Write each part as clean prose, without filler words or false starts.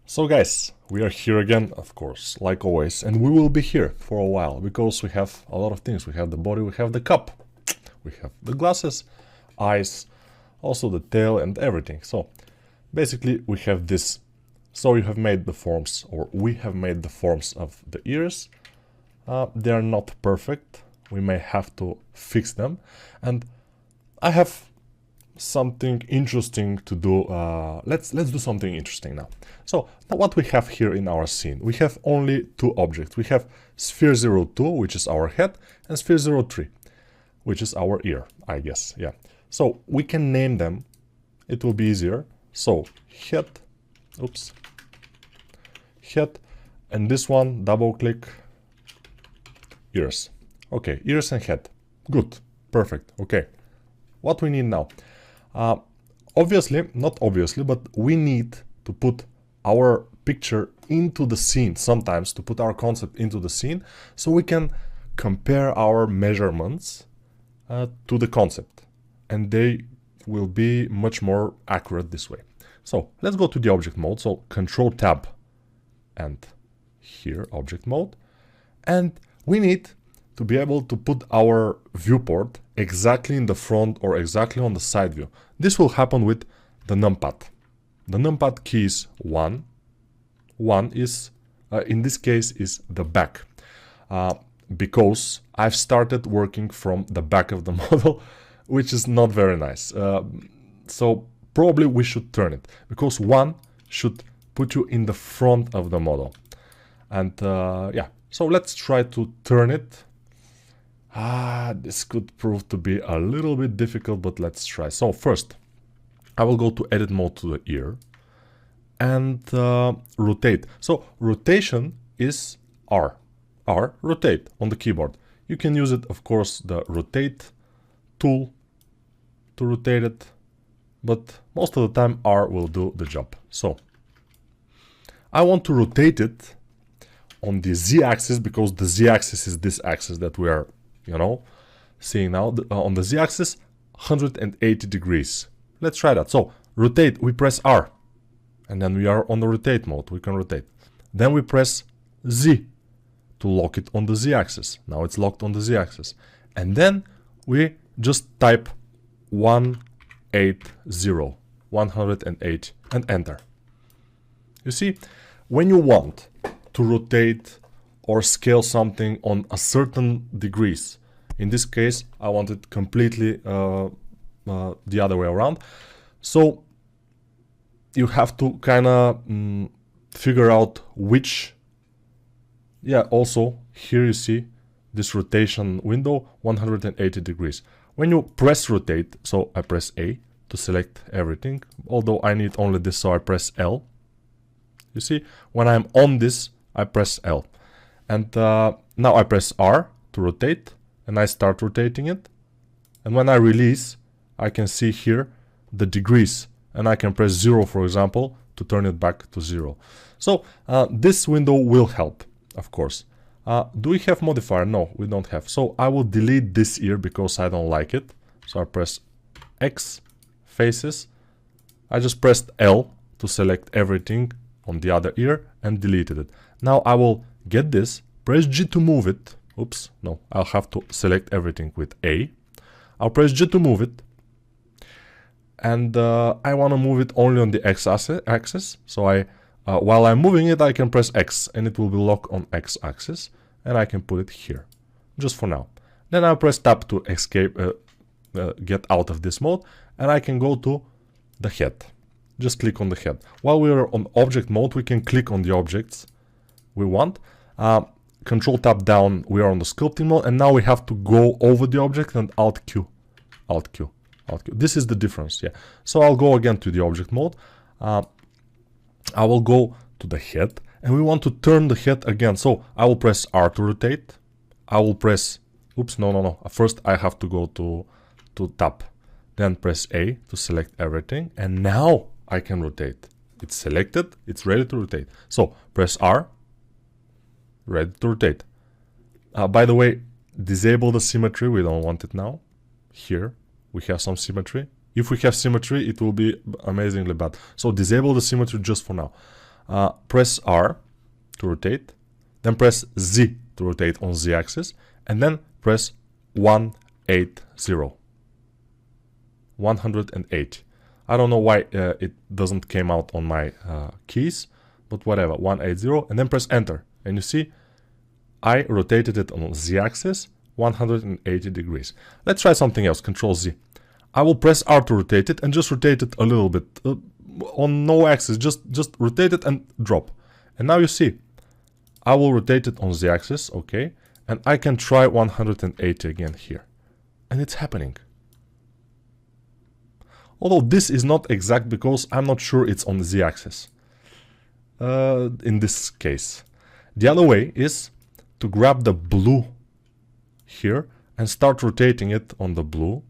So guys, we are here again, of course, like always, and we will be here for a while because we have a lot of things. We have the body, we have the cup, we have the glasses, eyes, also the tail and everything. So basically we have this. So you have made the forms, or we have made the forms of the ears. They are not perfect. We may have to fix them, and I have something interesting to do. Let's do something interesting now. So now what we have here in our scene, we have only two objects. We have sphere 02, which is our head, and sphere 03, which is our ear, I guess. Yeah. So we can name them. It will be easier. So head, oops, head, and this one, double click, ears. Okay, ears and head. Good, perfect. Okay, what we need now? Obviously, not obviously, but we need to put our picture into the scene sometimes, to put our concept into the scene, so we can compare our measurements to the concept, and they will be much more accurate this way. So let's go to the object mode. So Control Tab and here object mode, and we need to be able to put our viewport exactly in the front or exactly on the side view. This will happen with the numpad. The numpad key is 1. 1 is, in this case, is the back. Because I've started working from the back of the model, which is not very nice. So probably we should turn it, because 1 should put you in the front of the model. And yeah, so let's try to turn it. This could prove to be a little bit difficult, but let's try. So first, I will go to edit mode to the ear and rotate. So rotation is R. R, rotate on the keyboard. You can use it, of course, the rotate tool to rotate it, but most of the time R will do the job. So I want to rotate it on the Z-axis, because the Z-axis is this axis that we are, you know, seeing now. On the Z-axis, 180 degrees. Let's try that. So rotate, we press R, and then we are on the rotate mode. We can rotate. Then we press Z to lock it on the Z-axis. Now it's locked on the Z-axis. And then we just type 180, 108, and enter. You see, when you want to rotate or scale something on a certain degrees, in this case I want it completely the other way around, so you have to kind of figure out which. Yeah, also here you see this rotation window, 180 degrees. When you press rotate, so I press A to select everything, although I need only this, so I press L. You see, when I'm on this, I press L. And now I press R to rotate, and I start rotating it. And when I release, I can see here the degrees, and I can press 0, for example, to turn it back to 0. So this window will help, of course. Do we have modifier? No, we don't have. So I will delete this ear because I don't like it. So I press X, faces. I just pressed L to select everything on the other ear and deleted it. Now I will get this, press G to move it. Oops, no, I'll have to select everything with A. I'll press G to move it. And I want to move it only on the X axis. So while I'm moving it, I can press X and it will be locked on X axis. And I can put it here, just for now. Then I'll press Tab to escape, get out of this mode. And I can go to the head. Just click on the head. While we are on object mode, we can click on the objects we want. Control Tab down, we are on the sculpting mode, and now we have to go over the object and Alt Q, Alt Q, Alt Q. This is the difference, yeah. So I'll go again to the object mode. I will go to the head, and we want to turn the head again. So I will press R to rotate. I will press, oops, no. First I have to go to Tab. Then press A to select everything, and now I can rotate. It's selected, it's ready to rotate. So press R, ready to rotate. By the way, disable the symmetry, we don't want it now. Here we have some symmetry. If we have symmetry, it will be amazingly bad. So disable the symmetry just for now. Press R to rotate, then press Z to rotate on Z axis, and then press 180. 180. I don't know why it doesn't came out on my keys, but whatever, 180, and then press enter. And you see, I rotated it on Z axis 180 degrees. Let's try something else, Control Z. I will press R to rotate it and just rotate it a little bit on no axis, just rotate it and drop. And now you see, I will rotate it on Z axis, okay, and I can try 180 again here. And it's happening. Although this is not exact because I'm not sure it's on the Z axis. In this case. The other way is to grab the blue here and start rotating it on the blue.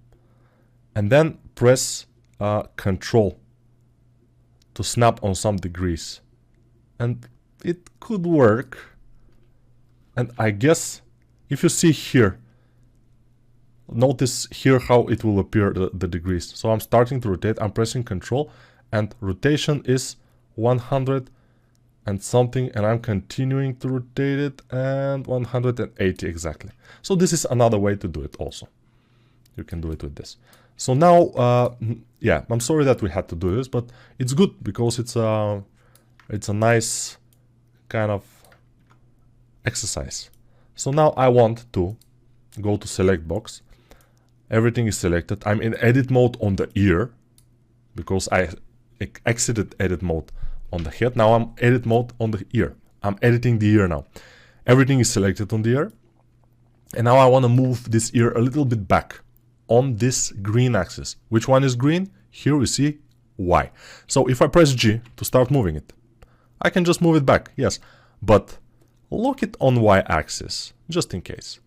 And then press Control to snap on some degrees. And it could work. And I guess if you see here, notice here how it will appear the degrees. So I'm starting to rotate, I'm pressing Control, and rotation is 100 and something, and I'm continuing to rotate it, and 180 exactly. So this is another way to do it also. You can do it with this. So now, yeah, I'm sorry that we had to do this, but it's good because it's a nice kind of exercise. So now I want to go to select box. Everything is selected. I'm in edit mode on the ear because I exited edit mode on the head. Now I'm edit mode on the ear. I'm editing the ear now. Everything is selected on the ear. And now I want to move this ear a little bit back on this green axis. Which one is green? Here we see Y. So if I press G to start moving it, I can just move it back, yes. But lock it on Y axis, just in case.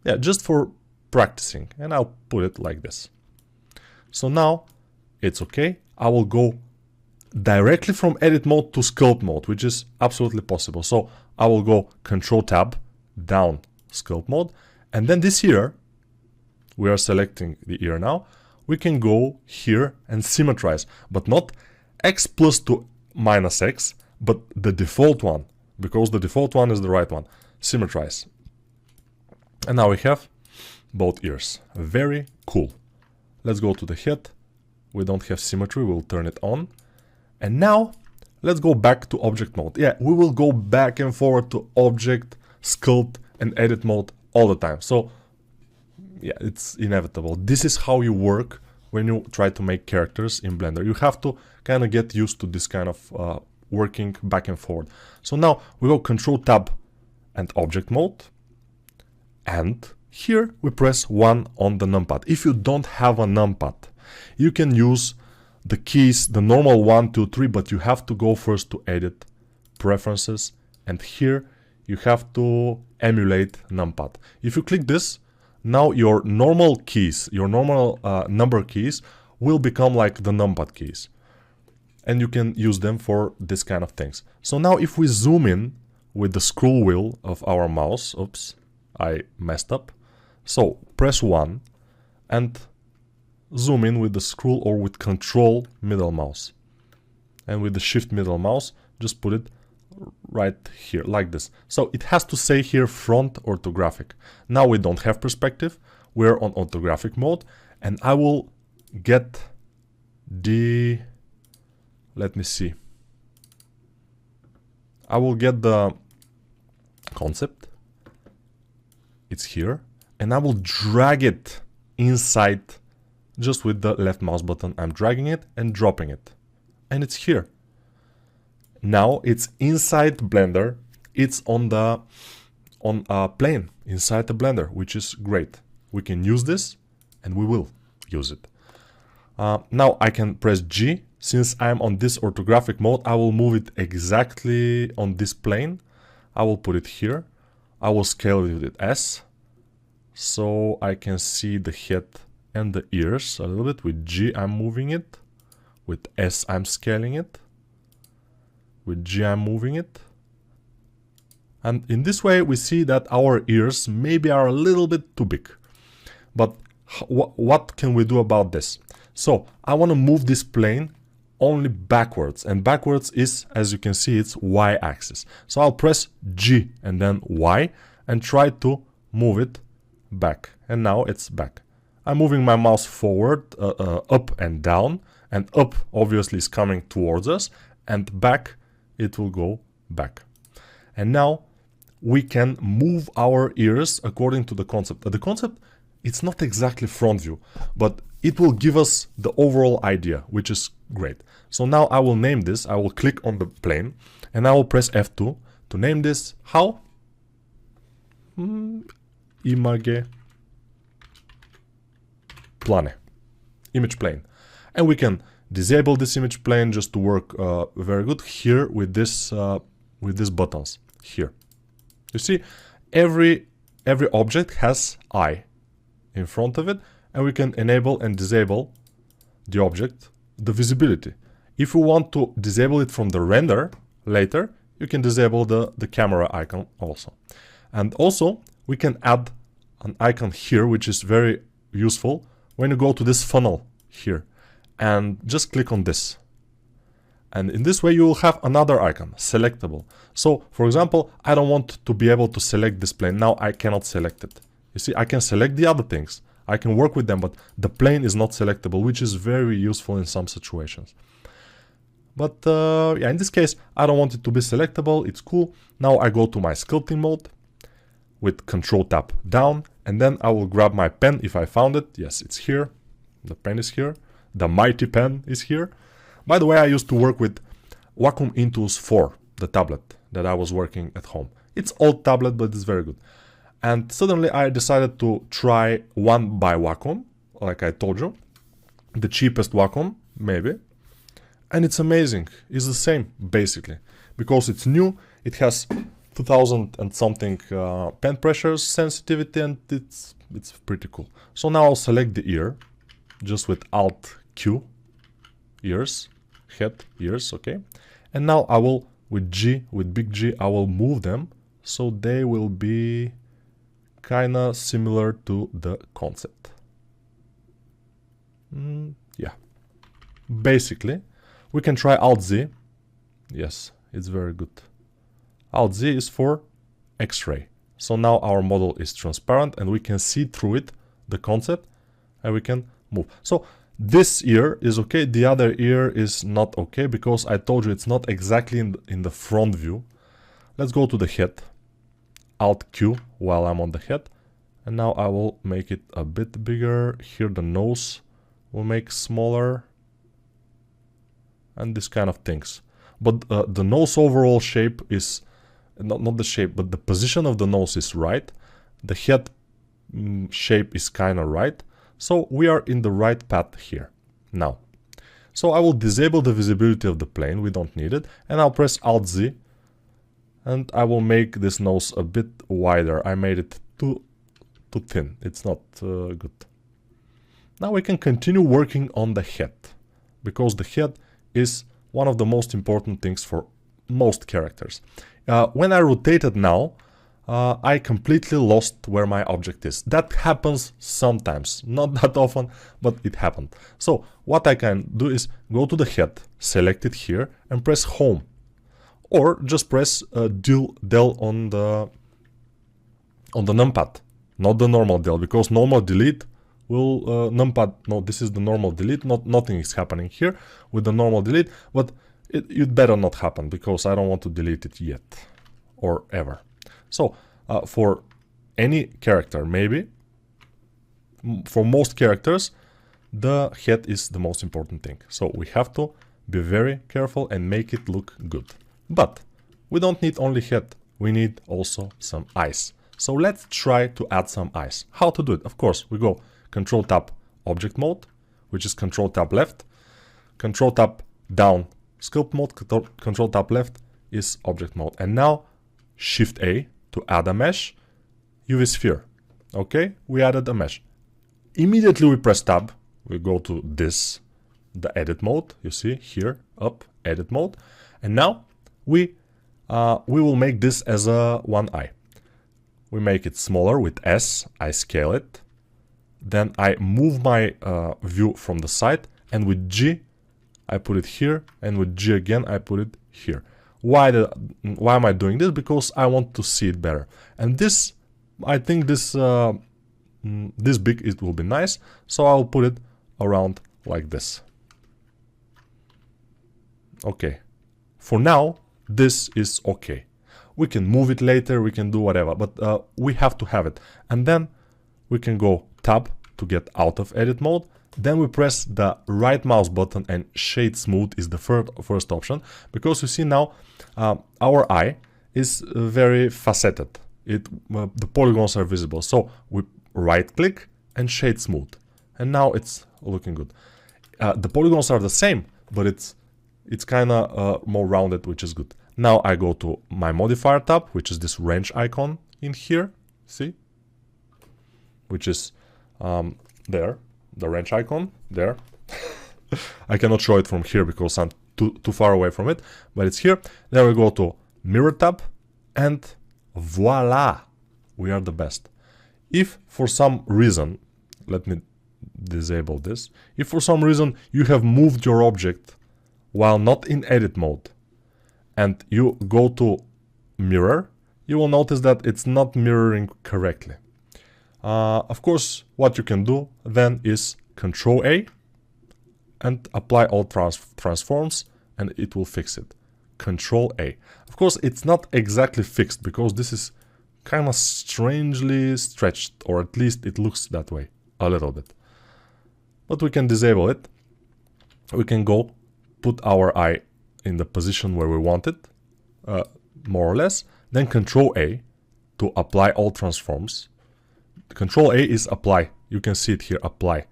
Yeah, just for practicing. And I'll put it like this. So now it's okay. I will go directly from edit mode to sculpt mode, which is absolutely possible. So I will go Control Tab, down, sculpt mode. And then this ear, we are selecting the ear now. We can go here and symmetrize, but not X plus to minus X, but the default one, because the default one is the right one. Symmetrize. And now we have both ears. Very cool. Let's go to the head. We don't have symmetry, we'll turn it on. And now, let's go back to object mode. Yeah, we will go back and forward to object, sculpt, and edit mode all the time. So, yeah, it's inevitable. This is how you work when you try to make characters in Blender. You have to kind of get used to this kind of working back and forward. So now, we go Control Tab and object mode. And here we press 1 on the numpad. If you don't have a numpad, you can use the keys, the normal 1, 2, 3, but you have to go first to edit, preferences, and here you have to emulate numpad. If you click this, now your normal keys, your normal number keys will become like the numpad keys. And you can use them for this kind of things. So now if we zoom in with the scroll wheel of our mouse, oops, I messed up. So press 1 and zoom in with the scroll or with Control middle mouse. And with the Shift middle mouse, just put it right here, like this. So it has to say here front orthographic. Now we don't have perspective, we're on orthographic mode, and I will get the, let me see. I will get the concept. It's here. And I will drag it inside just with the left mouse button. I'm dragging it and dropping it. And it's here. Now it's inside Blender. It's on a plane inside the Blender, which is great. We can use this and we will use it. Now I can press G. Since I'm on this orthographic mode, I will move it exactly on this plane. I will put it here. I will scale it with S. So I can see the head and the ears a little bit. With G I'm moving it. With S I'm scaling it. With G I'm moving it. And in this way we see that our ears maybe are a little bit too big. But what can we do about this? So I want to move this plane only backwards, and backwards is, as you can see, it's y-axis. So I'll press G and then Y and try to move it back, and now it's back. I'm moving my mouse forward, up and down, and up obviously is coming towards us, and back it will go back. And now we can move our ears according to the concept. The concept, it's not exactly front view, but it will give us the overall idea, which is great. So now I will name this. I will click on the plane and I will press F2 to name this. How? Image plane, image plane. And we can disable this image plane just to work very good here with these buttons here. You see, every object has eye in front of it, and we can enable and disable the object, the visibility. If you want to disable it from the render later, you can disable the camera icon also. And also, we can add an icon here, which is very useful when you go to this funnel here, and just click on this. And in this way, you will have another icon, selectable. So, for example, I don't want to be able to select this plane. Now I cannot select it. You see, I can select the other things. I can work with them, but the plane is not selectable, which is very useful in some situations. But yeah, in this case, I don't want it to be selectable. It's cool. Now I go to my sculpting mode with Control Tab down, and then I will grab my pen if I found it. Yes, it's here. The pen is here. The mighty pen is here. By the way, I used to work with Wacom Intuos 4, the tablet that I was working at home. It's old tablet, but it's very good. And suddenly I decided to try one by Wacom, like I told you. The cheapest Wacom, maybe. And it's amazing. It's the same, basically. Because it's new, it has 2000 and something pen pressures, sensitivity, and it's pretty cool. So now I'll select the ear, just with Alt-Q, ears, head, ears, okay. And now I will, with G, with big G, I will move them so they will be kinda similar to the concept. Yeah. Basically, we can try Alt-Z. Yes, it's very good. Alt-Z is for X-ray. So now our model is transparent and we can see through it the concept and we can move. So this ear is okay, the other ear is not okay because I told you it's not exactly in the front view. Let's go to the head. Alt-Q while I'm on the head. And now I will make it a bit bigger. Here the nose will make smaller. And this kind of things. But the nose overall shape is, not the shape, but the position of the nose is right. The head shape is kind of right. So we are in the right path here. Now. So I will disable the visibility of the plane. We don't need it. And I'll press Alt-Z. And I will make this nose a bit wider. I made it too thin. It's not good. Now we can continue working on the head. Because the head is one of the most important things for most characters. When I rotated now, I completely lost where my object is. That happens sometimes, not that often, but it happened. So what I can do is go to the head, select it here, and press Home. Or just press del on the numpad, not the normal del, because normal delete will numpad. No, this is the normal delete. Nothing is happening here with the normal delete, but it better not happen because I don't want to delete it yet or ever. So for any character, maybe for most characters, the head is the most important thing. So we have to be very careful and make it look good. But we don't need only head, we need also some eyes. So let's try to add some eyes. How to do it? Of course, we go Control Tab Object Mode, which is Control Tab Left. Control Tab Down Sculpt Mode, Control Tab Left is Object Mode. And now Shift A to add a mesh, UV Sphere. Okay, we added a mesh. Immediately we press Tab, we go to this, the Edit Mode, you see here, up, Edit Mode. And now we will make this as a one eye. We make it smaller with S, I scale it. Then I move my view from the side, and with G, I put it here, and with G again, I put it here. Why am I doing this? Because I want to see it better. And this, I think this this big, it will be nice, so I'll put it around like this. Okay, for now this is okay. We can move it later, we can do whatever, but we have to have it. And then we can go tab to get out of edit mode. Then we press the right mouse button, and shade smooth is the first option, because you see now our eye is very faceted. The polygons are visible, so we right click and shade smooth, and now it's looking good. The polygons are the same, but it's kind of more rounded, which is good. Now I go to my modifier tab, which is this wrench icon in here, see, which is there, the wrench icon there. I cannot show it from here because I'm too far away from it, but it's here. Then we go to mirror tab, and voila, we are the best. If for some reason, let me disable this, if for some reason you have moved your object while not in edit mode, and you go to mirror, you will notice that it's not mirroring correctly. Of course, what you can do then is Control A and apply all transforms, and it will fix it. Control A. Of course, it's not exactly fixed because this is kind of strangely stretched, or at least it looks that way a little bit. But we can disable it. We can go put our eye in the position where we want it, more or less. Then Control A to apply all transforms. Control A is apply. You can see it here, apply.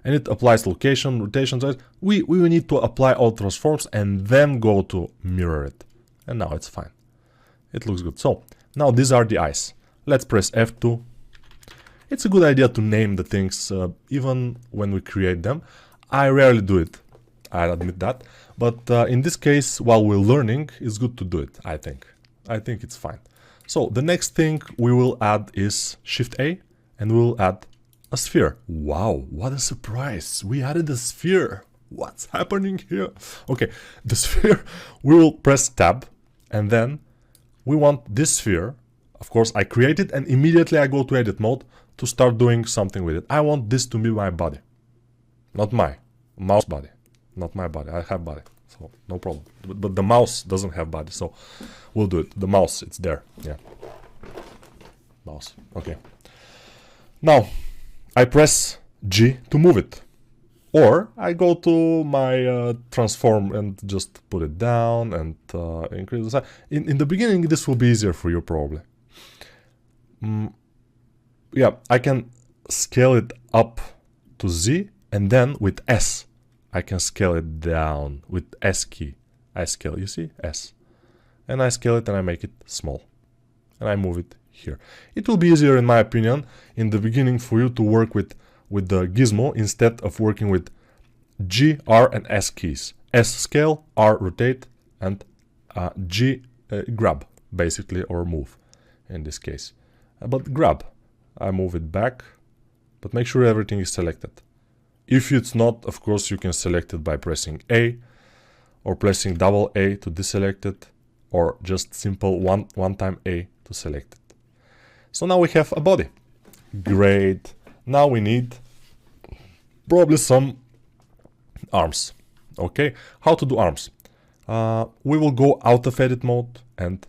And it applies location, rotation, size. We need to apply all transforms and then go to mirror it. And now it's fine. It looks good. So now these are the eyes. Let's press F2. It's a good idea to name the things even when we create them. I rarely do it, I'll admit that. But in this case, while we're learning, it's good to do it, I think. I think it's fine. So the next thing we will add is Shift A, and we'll add a sphere. Wow, what a surprise. We added a sphere. What's happening here? Okay, the sphere, we will press Tab, and then we want this sphere. Of course, I create it, and immediately I go to edit mode to start doing something with it. I want this to be my body. Not my mouse body. Not my body. I have body, so no problem. But the mouse doesn't have body, so we'll do it. The mouse, it's there. Yeah. Mouse. Okay. Now, I press G to move it. Or I go to my transform and just put it down and increase the size. In the beginning, this will be easier for you, probably. Yeah, I can scale it up to Z, and then with S, I can scale it down with S key. I scale, you see, S. And I scale it and I make it small. And I move it here. It will be easier, in my opinion, in the beginning for you to work with the gizmo instead of working with G, R and S keys. S scale, R rotate, and G grab, basically, or move in this case. But grab, I move it back, but make sure everything is selected. If it's not, of course, you can select it by pressing A, or pressing double A to deselect it, or just simple one time A to select it. So now we have a body. Great. Now we need probably some arms. Okay, how to do arms? We will go out of edit mode, and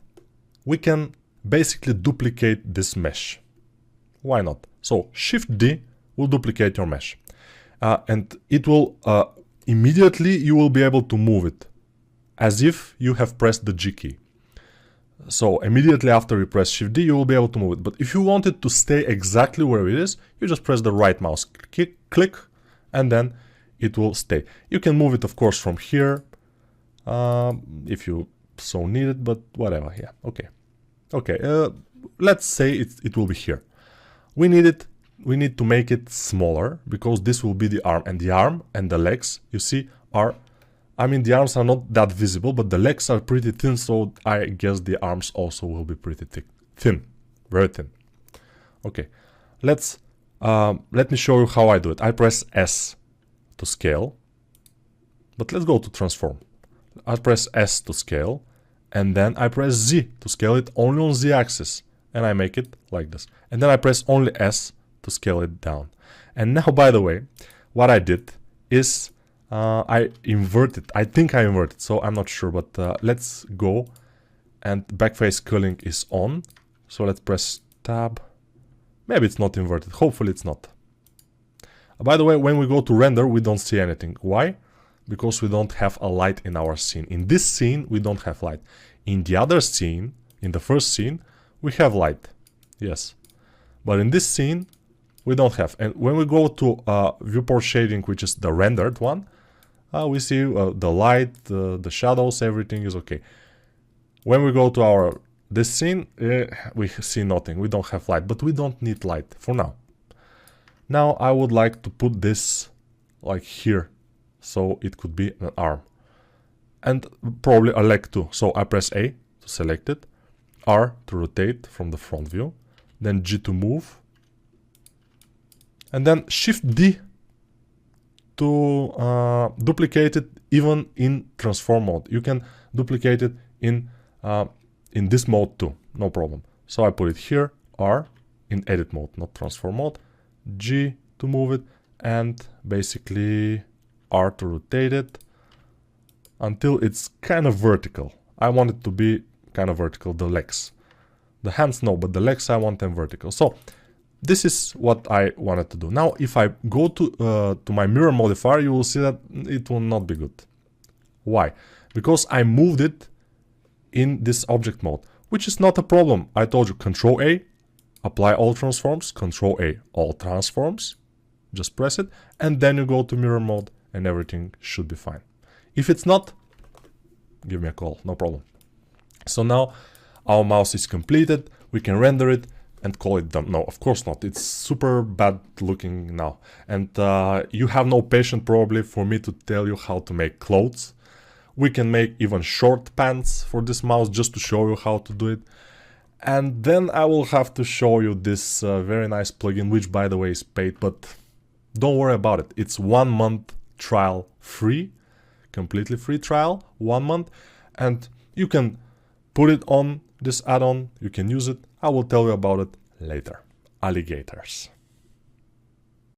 we can basically duplicate this mesh. Why not? So Shift D will duplicate your mesh. And it will immediately you will be able to move it as if you have pressed the G key. So immediately after you press Shift D, you will be able to move it. But if you want it to stay exactly where it is, you just press the right mouse click, and then it will stay. You can move it, of course, from here if you so need it, but whatever. Yeah, okay. Okay, let's say it will be here. We need to make it smaller, because this will be the arm, and the legs, you see, are, I mean, the arms are not that visible, but the legs are pretty thin, so I guess the arms also will be pretty thin, very thin. Okay, let me show you how I do it. I press S to scale, But let's go to transform. I press S to scale, and then I press Z to scale it only on Z axis, and I make it like this. And then I press only S to scale it down. And now, by the way, what I did is I inverted. I think I inverted, so I'm not sure, but let's go. And backface culling is on, so let's press tab. Maybe it's not inverted, hopefully it's not. By the way, when we go to render, we don't see anything. Why? Because we don't have a light in our scene. In this scene, we don't have light. In the other scene, in the first scene, we have light. Yes. But in this scene, we don't have. And when we go to viewport shading, which is the rendered one, we see the light, the shadows, everything is okay. When we go to this scene, we see nothing. We don't have light, but we don't need light for now. Now I would like to put this like here, so it could be an arm. And probably a leg too. So I press A to select it, R to rotate from the front view, then G to move, and then Shift D to duplicate it even in transform mode. You can duplicate it in this mode too, no problem. So I put it here, R in edit mode, not transform mode, G to move it, and basically R to rotate it until it's kind of vertical. I want it to be kind of vertical, the legs. The hands no, but the legs I want them vertical. So this is what I wanted to do. Now if I go to my mirror modifier, you will see that it will not be good. Why? Because I moved it in this object mode, which is not a problem. I told you, Control A, apply all transforms, Control A, all transforms, just press it, and then you go to mirror mode and everything should be fine. If it's not, give me a call, no problem. So now our mouse is completed, we can render it and call it done. No, of course not, it's super bad looking now. And you have no patience probably for me to tell you how to make clothes. We can make even short pants for this mouse just to show you how to do it. And then I will have to show you this very nice plugin, which by the way is paid, but don't worry about it. It's 1 month trial free, completely free trial, 1 month. And you can put it on this add-on, you can use it. I will tell you about it later. Alligators.